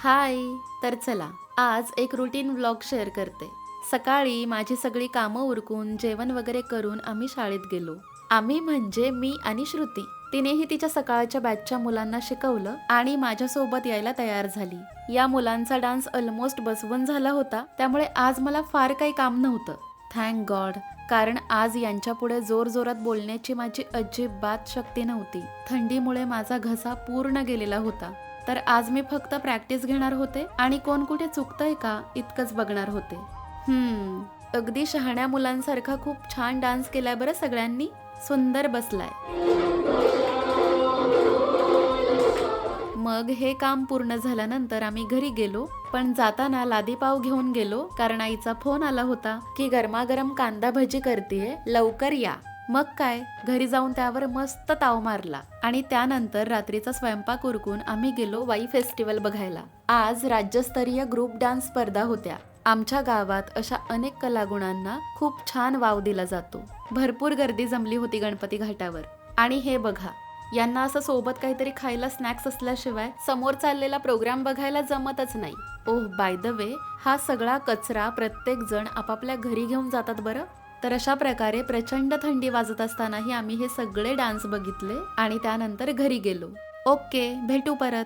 हाय. तर चला, आज एक रुटीन व्लॉग शेअर करते. सकाळी माझी सगळी कामं उरकून जेवण वगैरे करून आम्ही शाळेत गेलो. आम्ही म्हणजे मी आणि श्रुती. तिनेही तिच्या सकाळच्या बॅचच्या मुलांना शिकवलं आणि माझ्यासोबत यायला तयार झाली. या मुलांचा डान्स ऑलमोस्ट बसवून झाला होता, त्यामुळे आज मला फार काही काम नव्हतं. Thank God. कारण आज यांच्यापुढे जोरजोरात बोलण्याची माझी अजिबात शक्ती नव्हती. थंडीमुळे माझा घसा पूर्ण गेलेला होता. तर आज मी फक्त प्रॅक्टिस घेणार होते आणि कोण कुठे चुकतंय का इतकंच बघणार होते. अगदी शहाण्या मुलांसारखा खूप छान डान्स केलाय बरं सगळ्यांनी. सुंदर बसलाय. मग हे काम पूर्ण झाल्यानंतर आम्ही घरी गेलो. पण जाताना लादी पाव घेऊन गेलो, कारण आईचा फोन आला होता की गरमागरम कांदा भजी करतेय, लवकर या. मग काय, घरी जाऊन त्यावर मस्त ताव मारला आणि त्यानंतर रात्रीचा स्वयंपाक उरकून आम्ही गेलो वाई फेस्टिवल बघायला. आज राज्यस्तरीय ग्रुप डान्स स्पर्धा होत्या. आमच्या गावात अशा अनेक कलागुणांना खूप छान वाव दिला जातो. भरपूर गर्दी जमली होती गणपती घाटावर. आणि हे बघा, यांना असं सोबत काहीतरी खायला स्नॅक्स असल्याशिवाय समोर चाललेला प्रोग्राम बघायला जमतच नाही. ओह, बाय द वे, हा सगळा कचरा प्रत्येक जण आपापल्या घरी घेऊन जातात बरं. तर अशा प्रकारे प्रचंड थंडी वाजत असतानाही आम्ही हे सगळे डान्स बघितले आणि त्यानंतर घरी गेलो. ओके, भेटू परत.